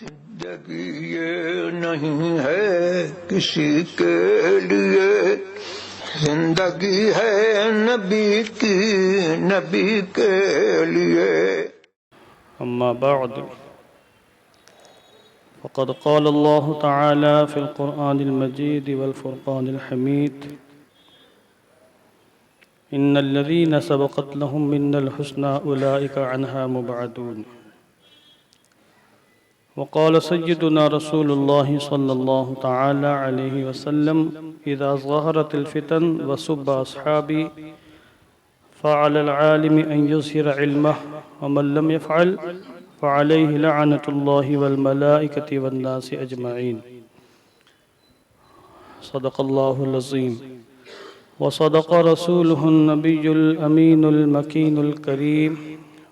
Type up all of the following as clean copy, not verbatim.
زندگی یہ نہیں ہے کسی کے لیے، زندگی ہے نبی کی، نبی کے لیے۔ اما بعد فقد قال الله تعالى في القرآن المجيد والفرقان الحميد إن الذين سبقت لهم منا الحسنى أولئك عنها مبعدون. وقال سيدنا رسول الله صلى الله تعالى عليه وسلم إذا ظهرت الفتن وسب أصحابي فعلى العالم أن يظهر علمه ومن لم يفعل فعليه لعنة الله والملائكة والناس أجمعين. صدق الله العظيم وصدق رسوله النبي الأمين المكين الكريم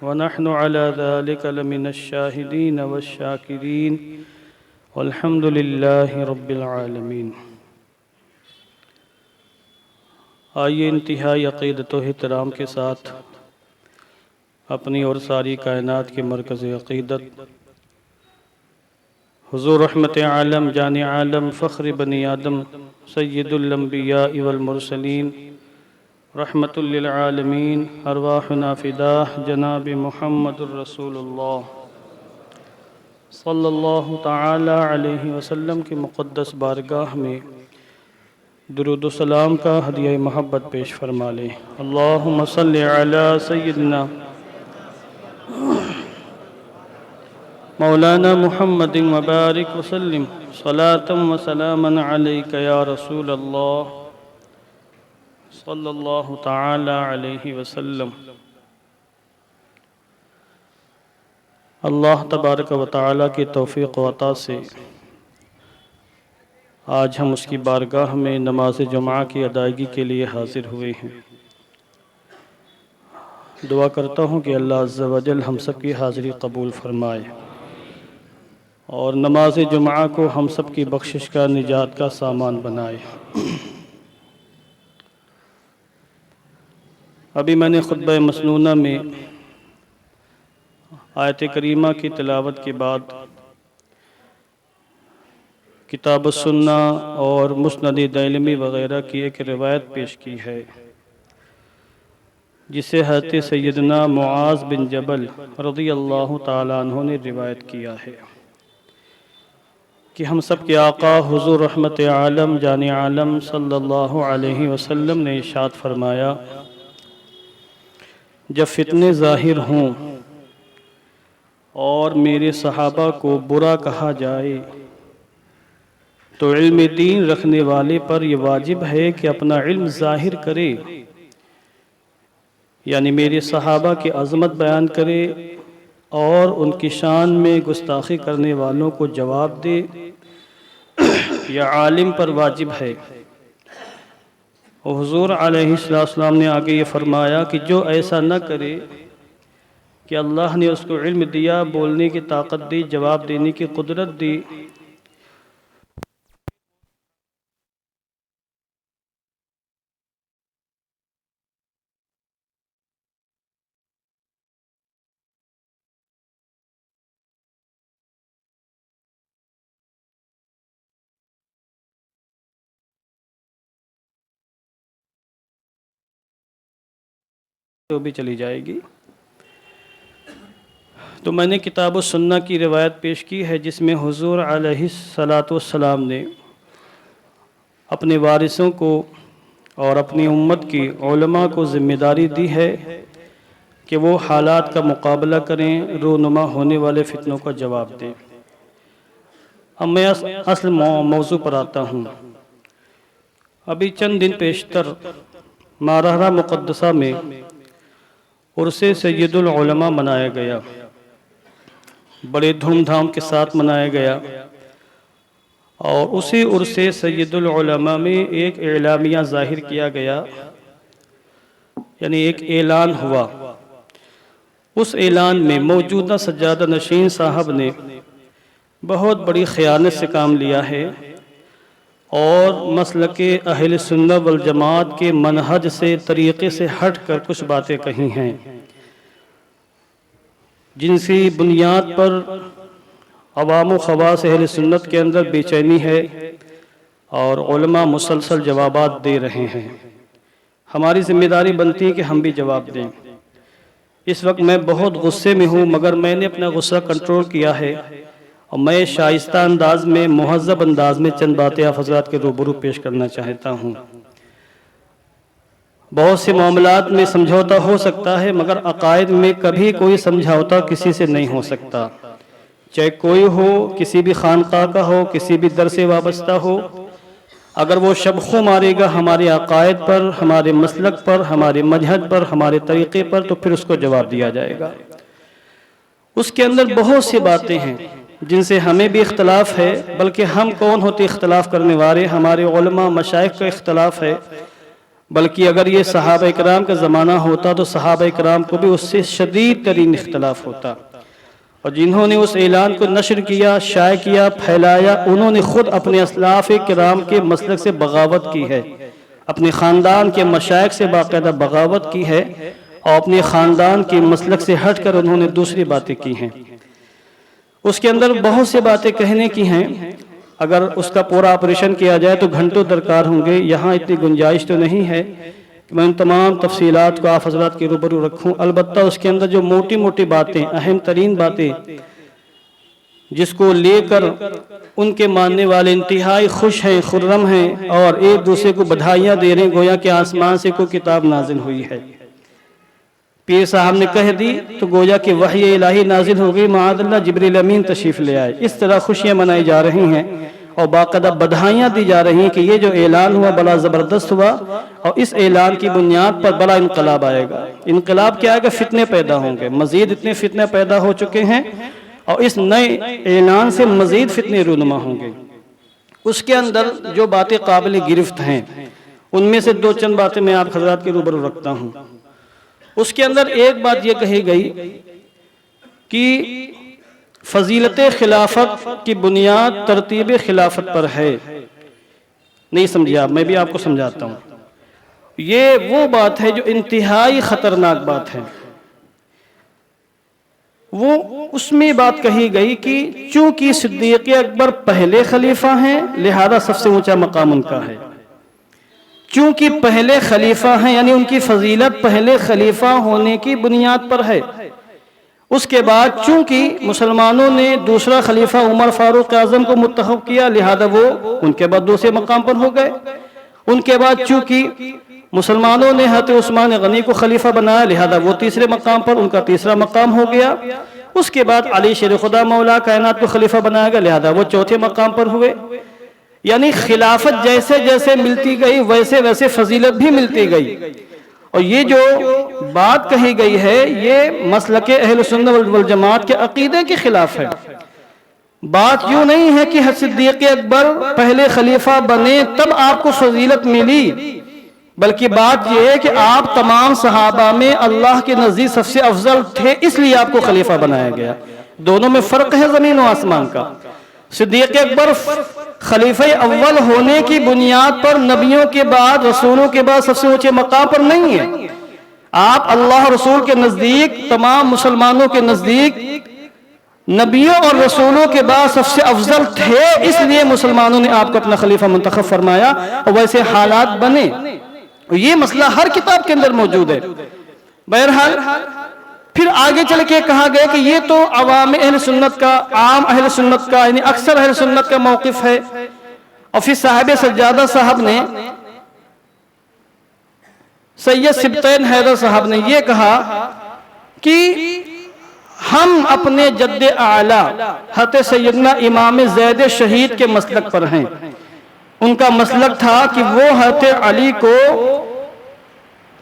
ونحن على ذلك لمن الشاهدين والشاكرين والحمد لله رب العالمين. آئیے انتہائی عقیدت و احترام کے ساتھ اپنی اور ساری کائنات کے مرکز عقیدت حضور رحمت عالم جان عالم فخر بنی آدم سید الانبیاء والمرسلین رحمت للعالمین ارواحنا فداہ جناب محمد الرسول اللہ صلی اللہ تعالی علیہ وسلم کی مقدس بارگاہ میں درود و سلام کا ہدیہ محبت پیش فرما لیں. اللہم صلی علی سیدنا مولانا محمد وبارک وسلم صلاة و سلاما علیک یا رسول اللہ صلی اللہ تعالی علیہ وسلم. اللہ تبارک و تعالی کی توفیق و عطا سے آج ہم اس کی بارگاہ میں نماز جمعہ کی ادائیگی کے لیے حاضر ہوئے ہیں. دعا کرتا ہوں کہ اللہ عز و جل ہم سب کی حاضری قبول فرمائے اور نماز جمعہ کو ہم سب کی بخشش کا نجات کا سامان بنائے. ابھی میں نے خطبہ مسنونہ میں آیت کریمہ کی تلاوت کے بعد کتاب السنہ اور مسند دیلمی وغیرہ کی ایک روایت پیش کی ہے جسے حضرت سیدنا معاذ بن جبل رضی اللہ تعالیٰ عنہ نے روایت کیا ہے کہ ہم سب کے آقا حضور رحمت عالم جان عالم صلی اللہ علیہ وسلم نے ارشاد فرمایا جب فتنے ظاہر ہوں اور میرے صحابہ کو برا کہا جائے تو علم دین رکھنے والے پر یہ واجب ہے کہ اپنا علم ظاہر کرے، یعنی میرے صحابہ کی عظمت بیان کرے اور ان کی شان میں گستاخی کرنے والوں کو جواب دے. یہ عالم پر واجب ہے. حضور علیہ السلام نے آگے یہ فرمایا کہ جو ایسا نہ کرے کہ اللہ نے اس کو علم دیا، بولنے کی طاقت دی، جواب دینے کی قدرت دی، تو بھی چلی جائے گی. تو میں نے کتاب السنہ کی روایت پیش کی ہے جس میں حضور علیہ السلام نے اپنے وارثوں کو اور اپنی امت کی علماء کو ذمہ داری دی ہے کہ وہ حالات کا مقابلہ کریں، رونما ہونے والے فتنوں کا جواب دیں. اب میں اصل موضوع پر آتا ہوں. ابھی چند دن پیشتر مارحہ مقدسہ میں عرس سید العلماء منایا گیا، بڑے دھوم دھام کے ساتھ منایا گیا، اور اسی عرس سید العلماء میں ایک اعلامیہ ظاہر کیا گیا، یعنی ایک اعلان ہوا. اس اعلان میں موجودہ سجادہ نشین صاحب نے بہت بڑی خیانت سے کام لیا ہے اور مسلک اہل سنت والجماعت کے منہج سے، طریقے سے ہٹ کر کچھ باتیں کہی ہیں جن سی بنیاد پر عوام و خواص اہل سنت کے اندر بے چینی ہے اور علماء مسلسل جوابات دے رہے ہیں۔ ہماری ذمہ داری بنتی ہے کہ ہم بھی جواب دیں۔ اس وقت میں بہت غصے میں ہوں، مگر میں نے اپنا غصہ کنٹرول کیا ہے اور میں شائستہ انداز میں، مہذب انداز میں چند باتیں آپ حضرات کے روبرو پیش کرنا چاہتا ہوں۔ بہت سے معاملات میں سمجھوتا ہو سکتا ہے، مگر عقائد میں کبھی کوئی سمجھوتا کسی سے نہیں ہو سکتا، چاہے کوئی ہو، کسی بھی خانقاہ کا ہو، کسی بھی در سے وابستہ ہو۔ اگر وہ شبخو مارے گا ہمارے عقائد پر، ہمارے مسلک پر، ہمارے مذہب پر، ہمارے طریقے پر، تو پھر اس کو جواب دیا جائے گا۔ اس کے اندر بہت سی باتیں ہیں جن سے ہمیں بھی اختلاف ہے، بلکہ ہم کون ہوتے اختلاف کرنے والے؟ ہمارے علماء مشائخ کا اختلاف ہے، بلکہ اگر یہ صحابہ کرام کا زمانہ ہوتا تو صحابہ کرام کو بھی اس سے شدید ترین اختلاف ہوتا، اور جنہوں نے اس اعلان کو نشر کیا، شائع کیا، پھیلایا، انہوں نے خود اپنے اسلاف کرام کے مسلک سے بغاوت کی ہے، اپنے خاندان کے مشائخ سے باقاعدہ بغاوت کی ہے، اور اپنے خاندان کے مسلک سے ہٹ کر انہوں نے دوسری باتیں کی ہیں۔ اس کے اندر بہت سے باتیں کہنے کی ہیں، اگر اس کا پورا آپریشن کیا جائے تو گھنٹوں درکار ہوں گے۔ یہاں اتنی گنجائش تو نہیں ہے کہ میں ان تمام تفصیلات کو آپ حضرات کے روبرو رکھوں، البتہ اس کے اندر جو موٹی موٹی باتیں، اہم ترین باتیں، جس کو لے کر ان کے ماننے والے انتہائی خوش ہیں، خرم ہیں، اور ایک دوسرے کو بدھائیاں دے رہے ہیں گویا کہ آسمان سے کوئی کتاب نازل ہوئی ہے۔ پیر صاحب نے کہہ دی تو گویا کہ وحی الہی نازل ہو گئی، معاذ اللہ جبریل امین تشریف لے آئے۔ اس طرح خوشیاں منائی جا رہی ہیں اور باقاعدہ بدھائیاں دی جا رہی ہیں کہ یہ جو اعلان ہوا بڑا زبردست ہوا، اور اس اعلان کی بنیاد پر بڑا انقلاب آئے گا۔ انقلاب کیا آئے گا؟ فتنے پیدا ہوں گے، مزید اتنے فتنے پیدا ہو چکے ہیں، اور اس نئے اعلان سے مزید فتنے رونما ہوں گے۔ اس کے اندر جو باتیں قابل گرفت ہیں، ان میں سے دو چند باتیں میں آپ حضرات کے روبرو رکھتا ہوں۔ اس کے اندر ایک بات یہ کہی گئی کہ فضیلت خلافت کی بنیاد ترتیب خلافت پر ہے۔ نہیں سمجھے آپ؟ میں بھی آپ کو سمجھاتا ہوں۔ یہ وہ بات ہے جو انتہائی خطرناک بات ہے۔ وہ اس میں بات کہی گئی کہ چونکہ صدیق اکبر پہلے خلیفہ ہیں، لہذا سب سے اونچا مقام ان کا ہے۔ چونکہ پہلے خلیفہ ہیں، یعنی ان کی فضیلت پہلے خلیفہ ہونے کی بنیاد پر ہے۔ اس کے بعد چونکہ مسلمانوں نے دوسرا خلیفہ عمر فاروق اعظم کو منتخب کیا، لہذا وہ ان کے بعد دوسرے مقام پر ہو گئے۔ ان کے بعد چونکہ مسلمانوں نے حضرت عثمان غنی کو خلیفہ بنایا، لہذا وہ تیسرے مقام پر، ان کا تیسرا مقام ہو گیا۔ اس کے بعد علی شیر خدا مولا کائنات کو خلیفہ بنایا گیا، لہذا وہ چوتھے مقام پر ہوئے۔ یعنی خلافت جیسے جیسے ملتی گئی ویسے ویسے فضیلت بھی ملتی گئی۔ اور یہ جو بات کہی گئی ہے، یہ مسلک اہل سنت والجماعت کے عقیدے کے خلاف ہے۔ بات یوں نہیں ہے کہ صدیق اکبر پہلے خلیفہ بنے تب آپ کو فضیلت ملی، بلکہ بات یہ ہے کہ آپ تمام صحابہ میں اللہ کے نزدیک سب سے افضل تھے، اس لیے آپ کو خلیفہ بنایا گیا۔ دونوں میں فرق ہے زمین و آسمان کا۔ صدیق اکبر خلیفہ اول ہونے کی بنیاد پر نبیوں کے بعد، رسولوں کے بعد سب سے اونچے مقام پر نہیں ہے۔ آپ اللہ رسول کے نزدیک، تمام مسلمانوں کے نزدیک نبیوں اور رسولوں کے بعد سب سے افضل تھے، اس لیے مسلمانوں نے آپ کو اپنا خلیفہ منتخب فرمایا، اور ویسے حالات بنے۔ یہ مسئلہ ہر کتاب کے اندر موجود ہے۔ بہرحال پھر آگے چل کے کہا گیا کہ یہ تو عوام اہل سنت کا، عام اہل سنت کا، یعنی اکثر اہل سنت کا موقف ہے۔ اور پھر صاحب سجادہ صاحب نے، سید سبطین حیدر صاحب نے یہ کہا کہ ہم اپنے جد اعلیٰ حضرت سیدنا امام زید شہید کے مسلک پر ہیں۔ ان کا مسلک تھا کہ وہ حضرت علی کو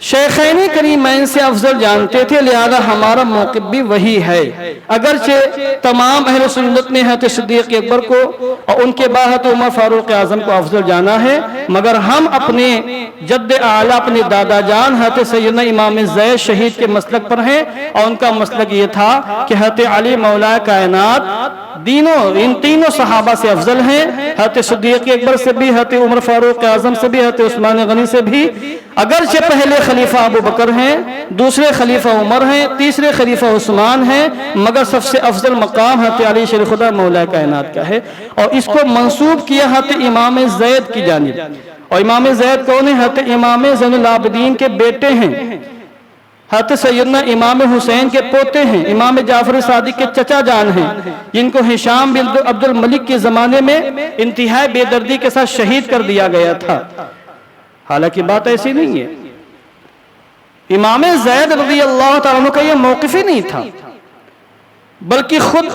شیخین کریمین سے افضل جانتے تھے، لہذا ہمارا موقف بھی وہی ہے۔ اگرچہ تمام اہل سنت نے حضرت صدیق اکبر کو اور ان کے بعد حضرت عمر فاروق اعظم کو افضل جانا ہے، مگر ہم اپنے جد اعلیٰ، اپنے دادا جان حضرت سیدنا امام زید شہید کے مسلک پر ہیں، اور ان کا مسلک یہ تھا کہ حضرت علی مولا کائنات ان تینوں صحابہ سے افضل ہیں، حضرت صدیق اکبر سے بھی، حضرت عمر فاروق اعظم سے بھی، حضرت عثمان غنی سے بھی، اگرچہ پہلے خلیفہ ابو بکر ہیں، دوسرے خلیفہ عمر ہیں، تیسرے خلیفہ عثمان ہیں، مگر سب سے افضل مقام حضرت علی شیر خدا مولا کائنات کا ہے، اور اس کو منسوب کیا حضرت امام زید کی جانب۔ اور امام زید کون ہیں؟ حضرت امام زین العابدین کے بیٹے ہیں، حضرت سیدنا امام حسین کے پوتے ہیں، امام جعفر صادق کے چچا جان ہیں، جن کو ہشام بن عبد الملک کے زمانے میں انتہائی بے دردی کے ساتھ شہید کر دیا گیا تھا۔ حالانکہ بات ایسی نہیں ہے، امام زید رضی اللہ تعالیٰ عنہ کا یہ موقف ہی نہیں تھا، بلکہ خود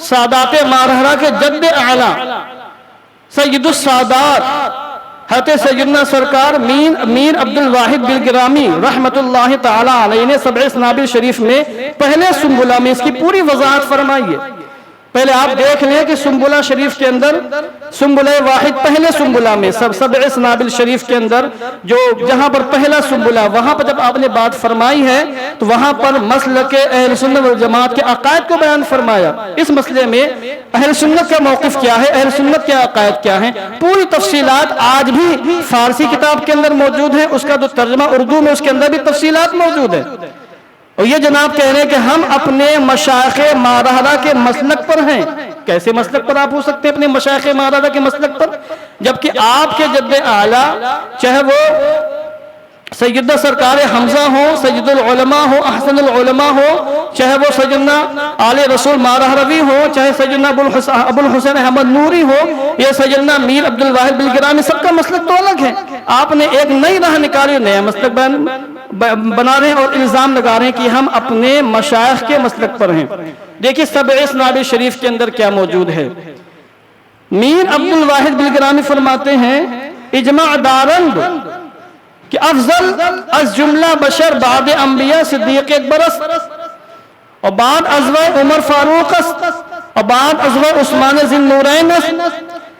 سادات مارحرہ کے جد اعلیٰ سید السادات حضرت سیدنا سرکار میر عبد الواحد بالگرامی رحمت اللہ تعالی علیہ نے سبع سنابل شریف میں پہلے سنبلہ میں اس کی پوری وضاحت فرمائی ہے۔ پہلے آپ دیکھ لیں کہ سنبلہ شریف کے اندر سنبلہ واحد پہلے سنبلہ میں سبع سنابل شریف کے اندر جو جہاں پر پہلا سنبلہ وہاں پر جب آپ نے بات فرمائی ہے تو وہاں پر مسلک اہل سنت والجماعت کے عقائد کو بیان فرمایا۔ اس مسئلے میں اہل سنت کا موقف کیا ہے، اہل سنت کے عقائد کیا ہیں، پوری تفصیلات آج بھی فارسی کتاب کے اندر موجود ہے، اس کا جو ترجمہ اردو میں اس کے اندر بھی تفصیلات موجود ہے۔ اور یہ جناب کہہ رہے ہیں کہ ہم اپنے مشائخ مارحرہ کے مسلک پر ہیں۔ کیسے مسلک پر آپ ہو سکتے ہیں اپنے مشائخ مارحرہ کے مسلک پر؟ جبکہ آپ کے جد اعلیٰ چاہے وہ سیدنا سرکار حمزہ ہو، سید العلماء ہو، احسن العلماء ہو، چاہے وہ سیدنا آل رسول مارحروی ہو، چاہے سیدنا ابو الحسین احمد نوری ہو، یا سیدنا میر عبد الواحد بالگرامی، سب کا مسلک تو الگ ہے۔ آپ نے ایک نئی راہ نکالی، نیا مسلک بنا رہے ہیں اور الزام لگا رہے ہیں کہ ہم اپنے مشائخ کے مسلک پر ہیں۔ دیکھیں سبع سنابل شریف کے اندر کیا موجود ہے۔ میر عبد الواحد بالگرامی فرماتے ہیں اجماع دارند کہ افضل از جملہ بشر بعد انبیاء صدیق اکبر است، اور بعد ازوہ عمر فاروق است، اور بعد ازوہ عثمان ذی النورین است،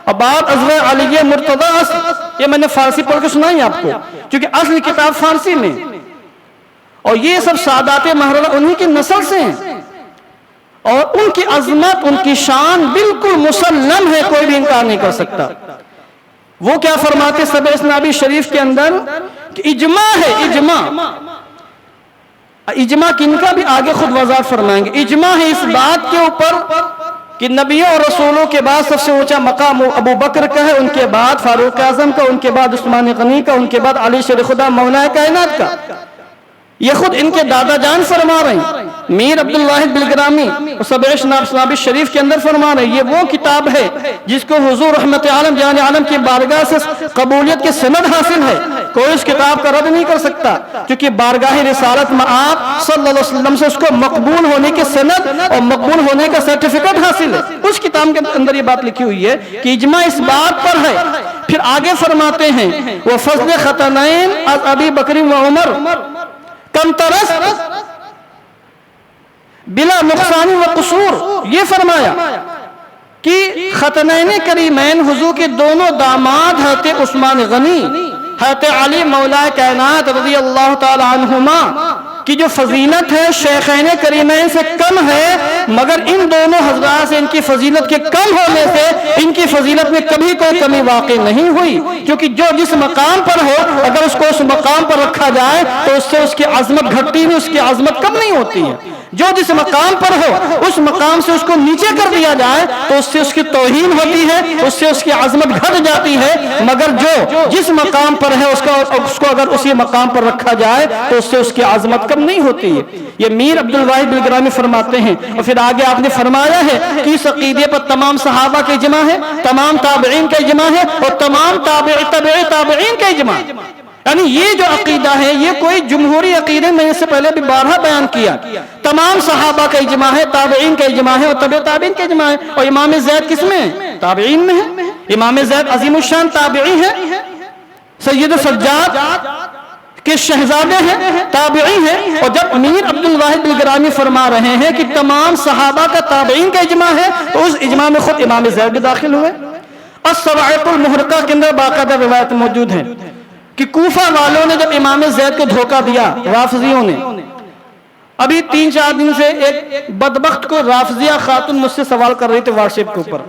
اور بعد ازوہ علی مرتضی است۔ یہ میں نے فارسی پڑھ کے سنائی آپ کو، کیونکہ اصل کتاب فارسی میں، اور یہ سب سادات مارحرہ انہی کی نسل سے ہیں، اور ان کی عظمت، ان کی شان بالکل مسلم ہے، کوئی بھی انکار نہیں کر سکتا۔ وہ کیا فرماتے سبع سنابل شریف کے اندر کہ اجماع ہے، اجماع کن کا بھی آگے خود وضاحت فرمائیں گے۔ اجماع ہے اس بات کے اوپر کہ نبیوں اور رسولوں کے بعد سب سے اونچا مقام ابو بکر کا ہے، ان کے بعد فاروق اعظم کا، ان کے بعد عثمان غنی کا، ان کے بعد علی شیر خدا مولا کائنات کا۔ یہ خود ان کے دادا جان فرما رہے ہیں، میر عبد الواحد بالگرامی سبع سنابل شریف کے اندر فرما رہے ہیں۔ یہ وہ کتاب ہے جس کو حضور رحمت عالم جان عالم کی بارگاہ سے قبولیت کے سند حاصل ہے، کوئی اس کتاب کا رد نہیں کر سکتا، کیونکہ بارگاہ رسالت میں آپ صلی اللہ علیہ وسلم سے اس کو مقبول ہونے کے سند اور مقبول ہونے کا سرٹیفکیٹ حاصل ہے۔ اس کتاب کے اندر یہ بات لکھی ہوئی ہے کہ اجماع اس بات پر ہے۔ پھر آگے فرماتے ہیں وہ فضل ختنین از ابی بکر و عمر کم ترس بلا نقصان و قصور۔ یہ فرمایا کہ ختنین کریمین حضور کے دونوں داماد حضرت عثمان غنی، حضرت علی مولا کائنات رضی اللہ تعالی عنہما کی جو فضیلت ہے شیخین کریمین سے کم ہے، مگر ان دونوں حضرات سے ان کی فضیلت کے کم ہونے سے ان کی فضیلت میں کبھی کوئی کمی واقع نہیں ہوئی، کیونکہ جو جس مقام پر ہو اگر اس کو اس مقام پر رکھا جائے تو اس سے اس کی عظمت گھٹتی نہیں، اس کی عظمت کم نہیں ہوتی ہے۔ جو جس مقام پر ہو اس مقام سے اس کو نیچے کر دیا جائے تو اس سے اس کی توہین ہوتی ہے، اس سے اس کی عظمت گھٹ جاتی ہے، مگر جو جس مقام پر ہے اس کو اگر اسی مقام پر رکھا جائے تو اس سے اس کی عظمت کم نہیں ہوتی ہے۔ یہ میر عبد الواحد بالگرامی فرماتے ہیں۔ اور پھر آگے آپ نے فرمایا ہے کہ اس عقیدے پر تمام صحابہ کا اجماع ہے، تمام تابعین کا اجماع ہے، اور تمام تابعین کا اجماع۔ یعنی یہ جو عقیدہ ہے یہ کوئی جمہوری عقیدے میں اس سے پہلے بھی بارہا بیان کیا، تمام صحابہ کا اجماع ہے، تابعین کا اجماع ہے، اور تابعین کا اجماع ہے۔ اور امام زید کس میں ہے؟ تابعین میں ہے۔ امام زید عظیم الشان تابعی ہے، سید سجاد کے شہزادے ہیں، تابعی ہیں۔ اور جب میر عبد الواحد بالگرامی فرما رہے ہیں کہ تمام صحابہ کا تابعین کا اجماع ہے تو اس اجماع میں خود امام زید بھی داخل ہوئے۔ الصواعق المحرقہ کے اندر باقاعدہ روایت موجود ہے کہ کوفہ والوں نے جب امام زید کو دھوکہ دیا، رافضیوں نے، ابھی 3-4 دن سے ایک بدبخت کو رافضیہ خاتون مجھ سے سوال کر رہی تھی واٹس ایپ کے اوپر،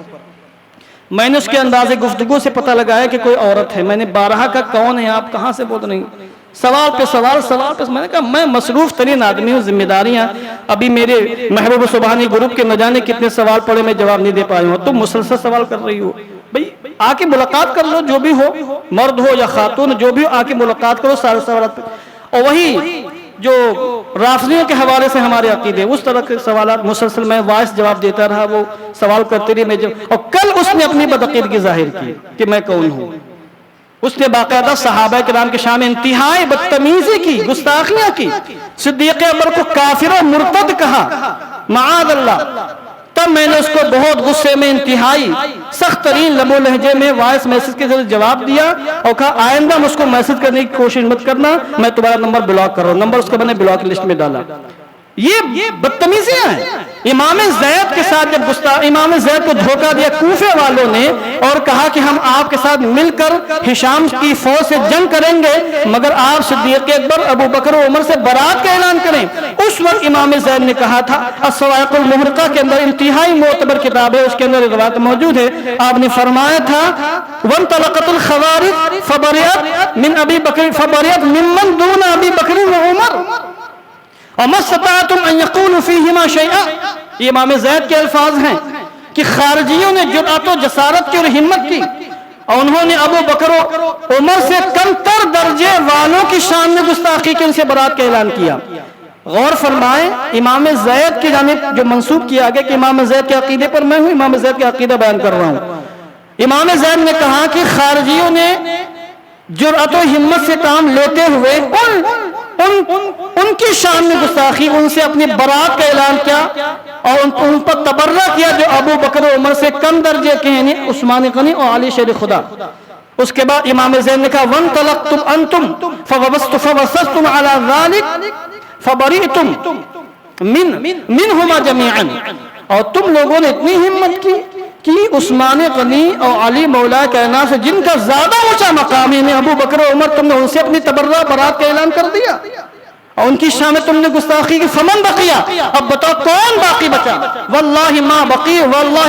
میں نے اس کے انداز گفتگو سے پتہ لگایا کہ کوئی عورت ہے. میں نے بارہا کا کون ہے آپ کہاں سے بول رہی ہیں؟ سوال پہ سوال سوال پہ. میں نے کہا میں مصروف ترین آدمی ہوں, ذمہ داریاں, ابھی میرے محبوب سبحانی گروپ کے نہ جانے کتنے سوال پڑے میں جواب نہیں دے پائی ہوں, تم مسلسل سوال کر رہی ہو. بھئی آ کے ملاقات کر لو, جو بھی ہو, مرد ہو یا خاتون, جو بھی ہو, آ کے ملاقات کرو سارے سوالات پہ. اور وہی جو رافضیوں کے حوالے سے ہمارے عقیدے, اس طرح کے سوالات مسلسل میں وائس جواب دیتا رہا, وہ سوال کرتے رہی, میں اور کل اس نے اپنی بدعقیدگی ظاہر کی کہ میں کون ہوں. اس نے باقاعدہ صحابہ کرام کے شامل انتہائی بدتمیزی کی, گستاخیاں کی, صدیق اکبر کو کافر و مرتد کہا, معاذ اللہ. تب میں نے اس کو بہت غصے میں انتہائی سخت ترین لب و لہجے میں وائس میسج کے ذریعے جواب دیا اور کہا آئندہ مجھ کو میسج کرنے کی کوشش مت کرنا, میں تمہارا نمبر بلاک کر رہا ہوں. نمبر اس کو میں نے بلاک لسٹ میں ڈالا. یہ بدتمیزیاں ہیں. امام زید کے ساتھ جب امام زید کو دھوکہ دیا کوفے والوں نے اور کہا کہ ہم آپ کے ساتھ مل کر ہشام کی فوج سے جنگ کریں گے مگر آپ صدیق اکبر, ابو بکر و عمر سے برات کا اعلان کریں, اس وقت امام زید نے کہا تھا, الصواعق المحرقہ کے اندر انتہائی معتبر کتاب ہے, اس کے اندر روایت موجود ہے, آپ نے فرمایا تھا وانطلقت الخوارج فبرئت من ابی بکر فبرئت ممن دون ابی بکر و عمر وَمَا اسْتَطَعْتُمْ أَن يَقُولُوا فِيهِمَا شَيْئًا. یہ امام زید کے الفاظ ہیں کہ خارجیوں نے جرأت و جسارت کی اور ہمت کی اور انہوں نے ابو بکر و عمر سے کم تر درجے والوں کی شان میں گستاخی کے ان سے برات کا اعلان کیا. غور فرمائیں, امام زید کی جانب جو منسوب کیا گیا کہ امام زید کے عقیدے پر میں ہوں, امام زید کے عقیدہ بیان کر رہا ہوں. امام زید نے کہا کہ خارجیوں نے جرأت و ہمت سے کام لیتے ہوئے ان کی شان میں گستاخی, ان سے اپنی برات کا اعلان کیا اور ان پر تبرہ کیا جو ابو بکر و عمر سے کم درجے کے ہیں, یعنی عثمان غنی اور علی شیر خدا. اس کے بعد امام زید نے کہا وَانْطَلَقْتُمْ أَنْتُمْ فَوَبَسْتُمْ عَلَى ذَلِكَ فَبَرِئْتُمْ مِنْهُمَا جَمِيعًا. اور تم لوگوں نے اتنی ہمت کی عثمان غنی اور علی مولا کائنات سے جن کا زیادہ اونچا مقام ہے ابو بکر و عمر, تم نے ان سے اپنی تبرہ برات کا اعلان کر دیا اور ان کی شان میں تم نے گستاخی کی. فمن بقیہ, اب بتاؤ کون باقی بچا؟ واللہ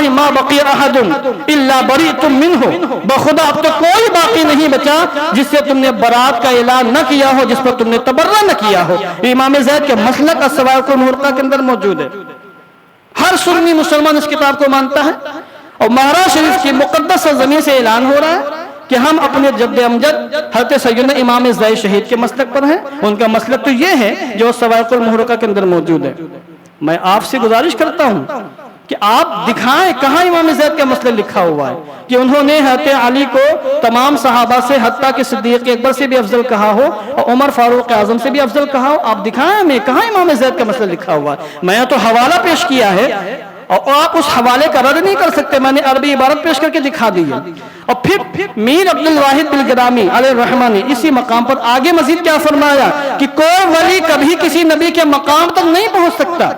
ما بقی احد الا بریتم منہ, بخدا اب تو کوئی باقی نہیں بچا جس سے تم نے برات کا اعلان نہ کیا ہو, جس پر تم نے تبرہ نہ کیا ہو. امام زید کے مسلک الصواعق المحرقہ کے اندر موجود ہے. ہر سنی مسلمان اس کتاب کو مانتا ہے اور مہراج شریف کی مقدس زمین سے اعلان ہو رہا ہے کہ ہم اپنے جد امجد حضرت سیدنا امام زید شہید کے مسلک پر ہیں. ان کا مسلک تو یہ ہے جو صواعق المحرقہ کے اندر موجود ہے. میں آپ سے گزارش کرتا ہوں کہ آپ دکھائیں کہاں امام زید کا مسئلہ لکھا ہوا ہے کہ انہوں نے حضرت علی کو تمام صحابہ سے حتیٰ کہ صدیق اکبر سے بھی افضل کہا ہو اور عمر فاروق اعظم سے بھی افضل کہا ہو. آپ دکھائیں ہمیں کہاں امام زید کا مسئلہ لکھا ہوا ہے. میں تو حوالہ پیش کیا ہے اور آپ اس حوالے کا رد نہیں کر سکتے, میں نے عربی عبارت پیش کر کے دکھا دی ہے. اور پھر میر عبد الواحد بالگرامی علیہ الرحمہ نے اسی مقام پر آگے مزید کیا فرمایا کہ کوئی ولی کبھی کسی نبی کے مقام تک نہیں پہنچ سکتا,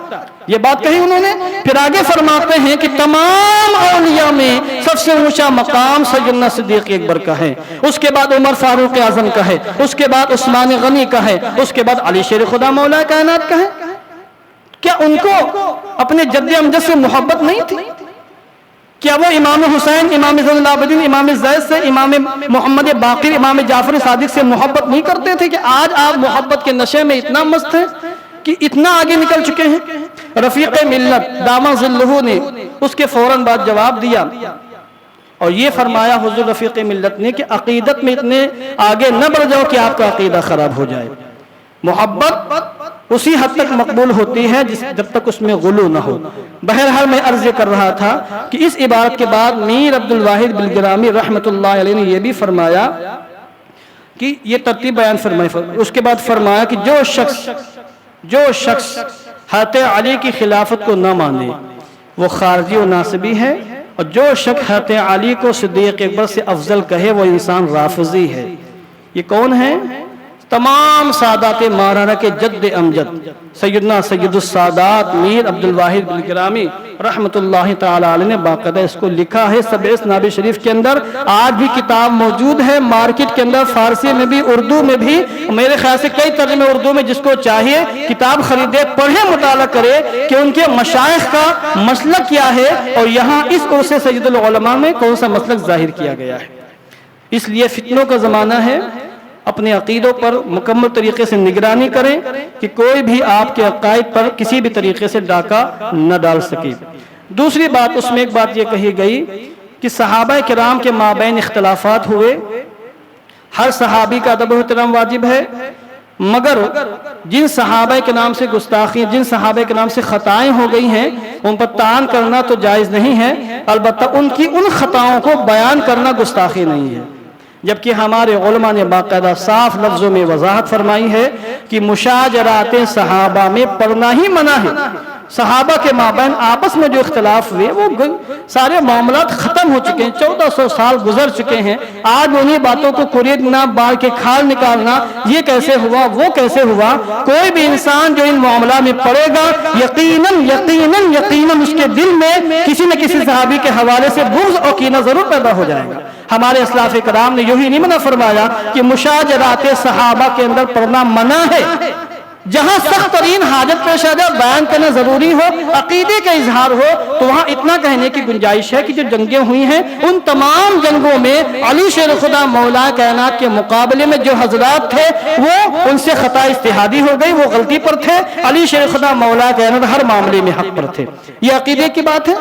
یہ بات کہی انہوں نے. پھر آگے فرماتے ہیں کہ تمام اولیاء میں سب سے اونچا مقام سیدنا صدیق اکبر کا ہے, اس کے بعد عمر فاروق اعظم کا ہے, اس کے بعد عثمان غنی کا ہے, اس کے بعد علی شیر خدا مولا کائنات کا ہے. کیا ان کو اپنے جد امجد سے محبت نہیں تھی؟ کیا وہ امام حسین, امام زین العابدین, امام زید سے, امام محمد باقر, امام جعفر صادق سے محبت نہیں کرتے تھے کہ آج آپ محبت کے نشے میں اتنا مست ہیں کہ اتنا آگے نکل چکے ہیں؟ رفیق ملت دامہ ظلہ نے اس کے فوراً بعد جواب دیا اور یہ فرمایا حضور رفیق ملت نے کہ عقیدت میں اتنے آگے نہ بڑھ جاؤ کہ آپ کا عقیدہ خراب ہو جائے. محبت اسی حد تک مقبول ہوتی ہے جب تک اس میں غلو نہ ہو. بہرحال میں عرض کر رہا تھا کہ اس عبارت کے بعد میر عبد الواحد بالگرامی رحمت اللہ علیہ نے یہ بھی فرمایا کہ یہ ترتیب بیان فرمائی. اس کے بعد فرمایا کہ جو شخص حضرت علی کی خلافت کو نہ مانے وہ خارجی و ناصبی ہے, اور جو شخص حضرت علی کو صدیق اکبر سے افضل کہے وہ انسان رافضی ہے. یہ کون ہے؟ تمام سادات ماہرانہ کے جد امجد سیدنا سید السادات میر عبد الواحد بن گرامی رحمۃ اللہ تعالی علیہ نے باقاعدہ اس کو لکھا ہے سبع نابی شریف کے اندر. آج بھی کتاب موجود ہے مارکیٹ کے اندر، فارسی میں بھی اردو میں بھی، میرے خیال سے کئی ترجمے اردو میں. جس کو چاہیے کتاب خریدے، پڑھے، مطالعہ کرے کہ ان کے مشائخ کا مسلک کیا ہے اور یہاں اس عرص سید العلماء میں کون سا مسلک ظاہر کیا گیا ہے. اس لیے فتنوں کا زمانہ ہے، اپنے عقیدوں پر مکمل طریقے سے نگرانی کریں کہ کوئی بھی آپ کے عقائد پر کسی بھی طریقے سے ڈاکہ نہ ڈال سکے. دوسری بات، اس میں ایک بات یہ کہی گئی کہ صحابہ کرام کے مابین اختلافات ہوئے، ہر صحابی کا ادب و احترام واجب ہے، مگر جن صحابہ کے نام سے گستاخی، جن صحابہ کے نام سے خطائیں ہو گئی ہیں ان پر طعن کرنا تو جائز نہیں ہے، البتہ ان کی ان خطاؤں کو بیان کرنا گستاخی نہیں ہے. جبکہ ہمارے علماء نے باقاعدہ صاف لفظوں میں وضاحت فرمائی ہے کہ مشاجرات صحابہ میں پڑھنا ہی منع ہے. صحابہ کے مابین آپس میں جو اختلاف ہوئے وہ سارے معاملات ختم ہو چکے ہیں، 1400 سال گزر چکے ہیں. آج انہی باتوں کو کریدنا، بال کے کھال نکالنا، یہ کیسے ہوا، وہ کیسے ہوا. کوئی بھی انسان جو ان معاملات میں پڑے گا یقیناً یقیناً یقیناً اس کے دل میں کسی نہ کسی صحابی کے حوالے سے بغض اور کینہ ضرور پیدا ہو جائے گا. ہمارے اسلاف کرام نے یہی نہیں منع فرمایا کہ مشاجرات صحابہ کے اندر پڑھنا منع ہے. جہاں سخت ترین حاجت پیش آ جائے، بیان کرنا ضروری ہو، عقیدے کا اظہار ہو، تو وہاں اتنا کہنے کی گنجائش ہے کہ جو جنگیں ہوئی ہیں ان تمام جنگوں میں علی شیر خدا مولا کائنات کے مقابلے میں جو حضرات تھے وہ ان سے خطا اجتہادی ہو گئی، وہ غلطی پر تھے. علی شیر خدا مولا کائنات ہر معاملے میں حق پر تھے. یہ عقیدے کی بات ہے.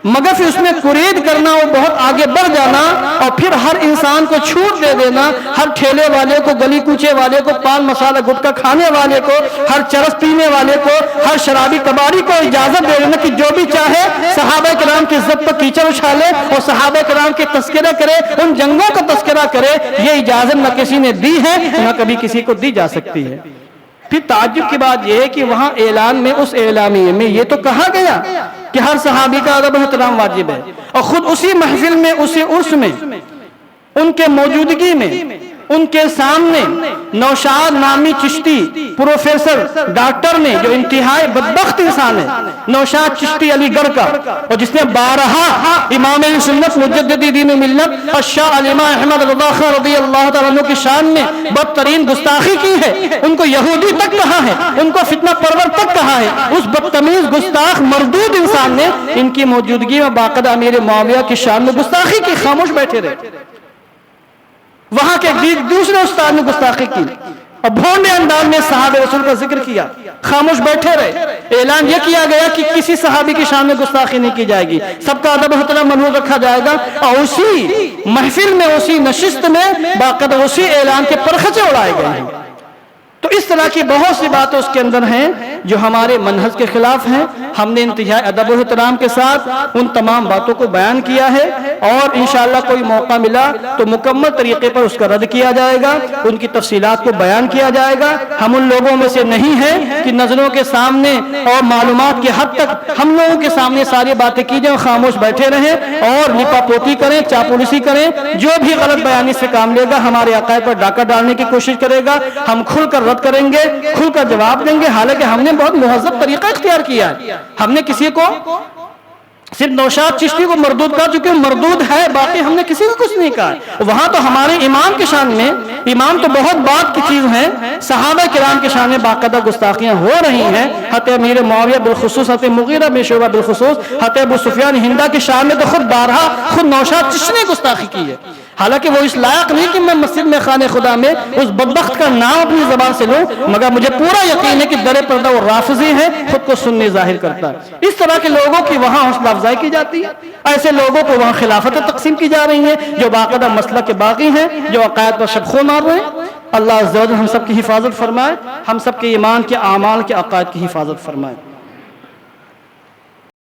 مگر پھر اس میں قرید کرنا، وہ بہت آگے بڑھ جانا اور پھر ہر انسان کو چھوٹ دے دینا، ہر ٹھیلے والے کو، گلی کوچے والے کو، پان مسالہ گٹکا کھانے والے کو، ہر چرس پینے والے کو، ہر شرابی کباڑی کو اجازت دے دینا کہ جو بھی چاہے صحابہ کرام کی عزت پر کیچڑ اچھالے اور صحابہ کرام کے تذکرہ کرے، ان جنگوں کا تذکرہ کرے. یہ اجازت نہ کسی نے دی ہے نہ کبھی کسی کو دی جا سکتی ہے. پھر تعجب کی بات یہ ہے کہ وہاں اعلان میں، اس اعلامیے میں یہ تو کہا گیا کہ ہر صحابی کا ادب و احترام واجب ہے، اور خود اسی محفل میں، اسی عرس میں، ان کے موجودگی میں، ان کے سامنے نوشاد نامی چشتی پروفیسر ڈاکٹر نے، جو انتہائی بدبخت انسان ہے، نوشاد چشتی علی گڑھ کا، اور جس نے بارہا امام سنت مجدد دین و ملت الشاہ علامہ احمد رضا خان رضی اللہ تعالیٰ عنہ کی شان میں بدترین گستاخی کی ہے. ان کو یہودی تک کہا ہے، ان کو فتنہ پرور تک کہا ہے. اس بدتمیز گستاخ مردود انسان نے ان کی موجودگی میں باقاعدہ امیر معاویہ کی شان میں گستاخی کی. خاموش بیٹھے رہے. وہاں کے دوسرے استاد نے گستاخی کی اور بھونڈے انداز میں صحابہ رسول کا ذکر کیا. خاموش بیٹھے رہے. اعلان یہ کیا گیا کہ کسی صحابی کی شان میں گستاخی نہیں کی جائے گی، سب کا ادب و احترام محفوظ رکھا جائے گا. اور اسی محفل میں، اسی نشست میں باقاعدہ اسی اعلان کے پرخچے اڑائے گئے ہیں. تو اس طرح کی بہت سی باتیں اس کے اندر ہیں جو ہمارے منہج کے خلاف ہیں. ہم نے انتہائی ادب و احترام کے ساتھ ان تمام باتوں کو بیان کیا ہے، اور انشاءاللہ کوئی موقع ملا تو مکمل طریقے پر اس کا رد کیا جائے گا، ان کی تفصیلات کو بیان کیا جائے گا. ہم ان لوگوں میں سے نہیں ہیں کہ نظروں کے سامنے اور معلومات کے حد تک ہم لوگوں کے سامنے ساری باتیں کی جائیں، خاموش بیٹھے رہیں اور لپا پوتی کریں، چاپلوسی کریں. جو بھی غلط بیانی سے کام لے گا، ہمارے عقائد پر ڈاکہ ڈالنے کی کوشش کرے گا، ہم کھل کر رد کریں گے، کھل کر جواب دیں گے. حالانکہ ہم نے بہت مہذب طریقہ اختیار کیا ہے. ہم نے کسی کو صرف نوشاد چشتی کو مردود کہا چونکہ مردود ہے، باقی ہم نے کسی کو کچھ نہیں کہا. وہاں تو ہمارے امام کی شان میں، امام تو بہت بات کی چیز ہیں، صحابہ کرام کی شان میں باقاعدہ گستاخیاں ہو رہی ہیں. حضرت امیر معاویہ بالخصوص، حضرت مغیرہ بن شعبہ بالخصوص، حضرت ابو سفیان ہندا کی شان میں تو خود بارہا خود نوشاد چشتی نے گستاخی کی ہے. حالانکہ وہ اس لائق نہیں کہ میں مسجد میں خانہ خدا میں اس بدبخت کا نام اپنی زبان سے لوں، مگر مجھے پورا یقین ہے کہ در پردہ وہ رافضی ہے، خود کو سنی ظاہر کرتا ہے. اس طرح کے لوگوں کی وہاں حوصلہ افزائی کی جاتی ہے. ایسے لوگوں کو وہاں خلافتیں تقسیم کی جا رہی ہیں جو باقاعدہ مسلک کے باغی ہیں، جو عقائد پر شب خوں مار رہے ہیں. اللہ عز و جل ہم سب کی حفاظت فرمائے، ہم سب کے ایمان کے اعمال کے عقائد کی حفاظت فرمائے.